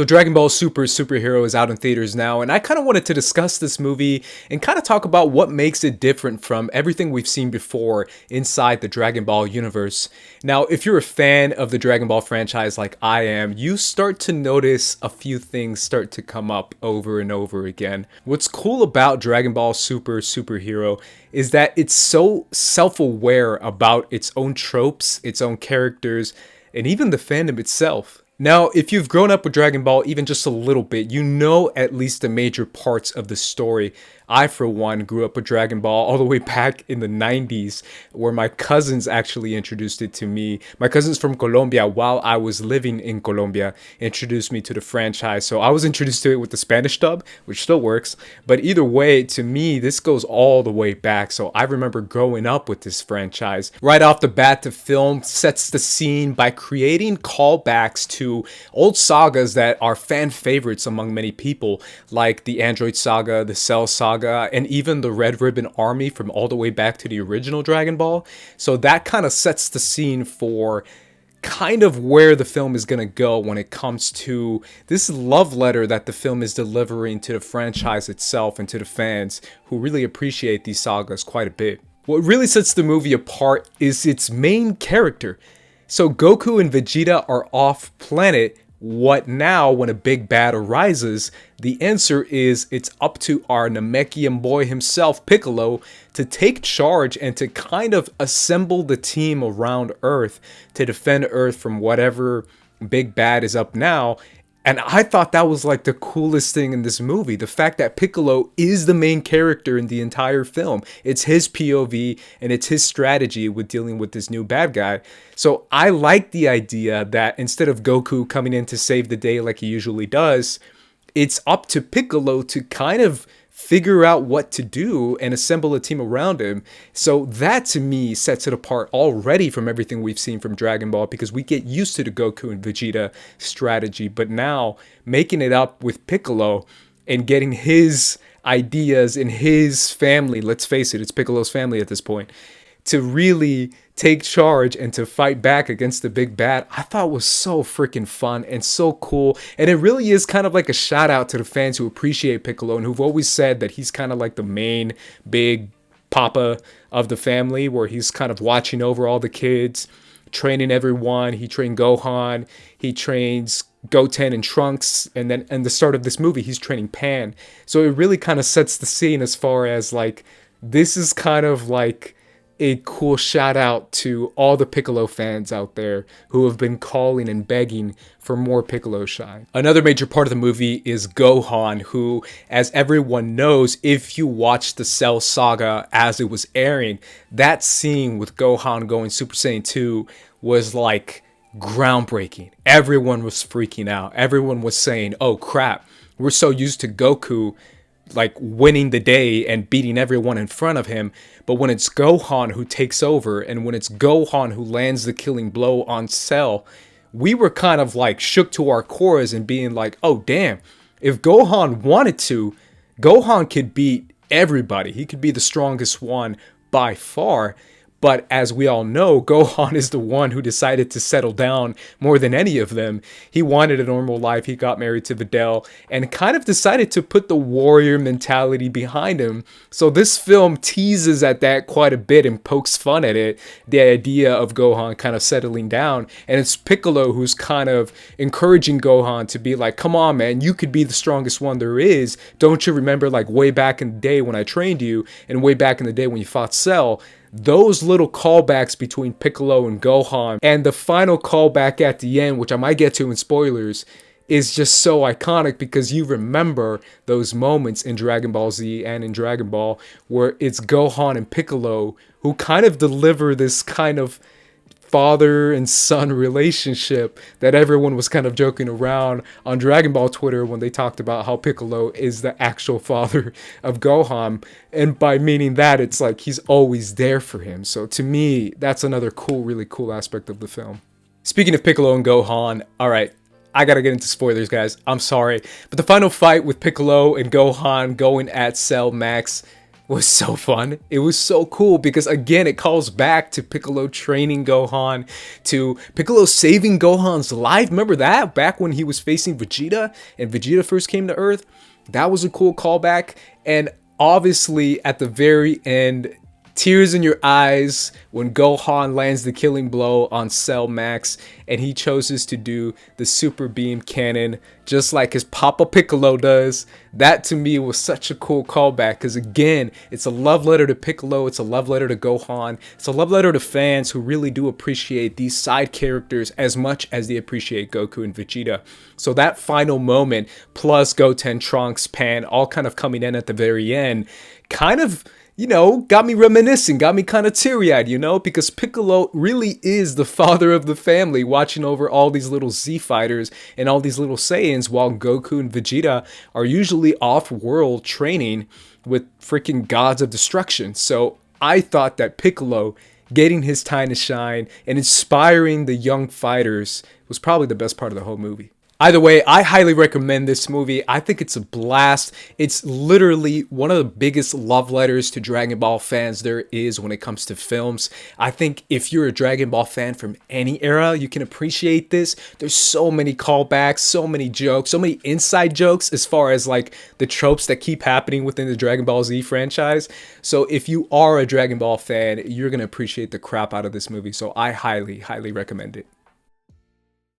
So Dragon Ball Super Superhero is out in theaters now, and I kind of wanted to discuss this movie and kind of talk about what makes it different from everything we've seen before inside the Dragon Ball universe. Now, if you're a fan of the Dragon Ball franchise like I am, you start to notice a few things start to come up over and over again. What's cool about Dragon Ball Super Superhero is that it's so self-aware about its own tropes, its own characters, and even the fandom itself. Now, if you've grown up with Dragon Ball even just a little bit, you know at least the major parts of the story. I, for one, grew up with Dragon Ball all the way back in the 90s, where my cousins actually introduced it to me. My cousins from Colombia, while I was living in Colombia, introduced me to the franchise. So I was introduced to it with the Spanish dub, which still works. But either way, to me, this goes all the way back. So I remember growing up with this franchise. Right off the bat, the film sets the scene by creating callbacks to old sagas that are fan favorites among many people, like the Android Saga, the Cell Saga, and even the Red Ribbon Army from all the way back to the original Dragon Ball. So that kind of sets the scene for kind of where the film is going to go when it comes to this love letter that the film is delivering to the franchise itself and to the fans who really appreciate these sagas quite a bit. What really sets the movie apart is its main character. So Goku and Vegeta are off planet. What now when a big bad arises? The answer is it's up to our Namekian boy himself, Piccolo, to take charge and to kind of assemble the team around Earth to defend Earth from whatever big bad is up now. And I thought that was like the coolest thing in this movie. The fact that Piccolo is the main character in the entire film. It's his POV and it's his strategy with dealing with this new bad guy. So I like the idea that instead of Goku coming in to save the day like he usually does, it's up to Piccolo to kind of figure out what to do and assemble a team around him. So that to me sets it apart already from everything we've seen from Dragon Ball, because we get used to the Goku and Vegeta strategy, but now making it up with Piccolo and getting his ideas and his family, let's face it, it's Piccolo's family at this point, to really take charge and to fight back against the big bad, I thought was so freaking fun and so cool. And it really is kind of like a shout out to the fans who appreciate Piccolo and who've always said that he's kind of like the main big papa of the family, where he's kind of watching over all the kids, training everyone. He trained Gohan, he trains Goten and Trunks, and then at the start of this movie he's training Pan. So it really kind of sets the scene as far as like, this is kind of like a cool shout out to all the Piccolo fans out there who have been calling and begging for more Piccolo shine. Another major part of the movie is Gohan, who, as everyone knows, if you watch the Cell Saga as it was airing, that scene with Gohan going Super Saiyan 2 was like groundbreaking. Everyone was freaking out. Everyone was saying, oh crap, we're so used to Goku like winning the day and beating everyone in front of him, but when it's Gohan who takes over and when it's Gohan who lands the killing blow on Cell, we were kind of like shook to our cores and being like, oh damn, if Gohan wanted to, Gohan could beat everybody. He could be the strongest one by far. But as we all know, Gohan is the one who decided to settle down more than any of them. He wanted a normal life. He got married to Videl and kind of decided to put the warrior mentality behind him. So this film teases at that quite a bit and pokes fun at it. The idea of Gohan kind of settling down. And it's Piccolo who's kind of encouraging Gohan to be like, come on, man, you could be the strongest one there is. Don't you remember like way back in the day when I trained you and way back in the day when you fought Cell? Those little callbacks between Piccolo and Gohan, and the final callback at the end, which I might get to in spoilers, is just so iconic because you remember those moments in Dragon Ball Z and in Dragon Ball where it's Gohan and Piccolo who kind of deliver this kind of father and son relationship that everyone was kind of joking around on Dragon Ball Twitter when they talked about how Piccolo is the actual father of Gohan. And by meaning that, it's like he's always there for him. So to me, that's another cool, really cool aspect of the film. Speaking of Piccolo and Gohan, all right, I gotta get into spoilers, guys. I'm sorry. But the final fight with Piccolo and Gohan going at Cell Max, was so fun. It was so cool because again, it calls back to Piccolo training Gohan, to Piccolo saving Gohan's life. Remember that? Back when he was facing Vegeta and Vegeta first came to Earth? That was a cool callback. And obviously at the very end, tears in your eyes when Gohan lands the killing blow on Cell Max and he chooses to do the Super Beam Cannon just like his Papa Piccolo does. That to me was such a cool callback because again, it's a love letter to Piccolo, it's a love letter to Gohan, it's a love letter to fans who really do appreciate these side characters as much as they appreciate Goku and Vegeta. So that final moment plus Goten, Trunks, Pan all kind of coming in at the very end kind of, you know, got me reminiscing, got me kind of teary-eyed, you know, because Piccolo really is the father of the family, watching over all these little Z fighters and all these little Saiyans, while Goku and Vegeta are usually off-world training with freaking gods of destruction. So I thought that Piccolo getting his time to shine and inspiring the young fighters was probably the best part of the whole movie. Either way, I highly recommend this movie. I think it's a blast. It's literally one of the biggest love letters to Dragon Ball fans there is when it comes to films. I think if you're a Dragon Ball fan from any era, you can appreciate this. There's so many callbacks, so many jokes, so many inside jokes as far as like the tropes that keep happening within the Dragon Ball Z franchise. So if you are a Dragon Ball fan, you're going to appreciate the crap out of this movie. So I highly, highly recommend it.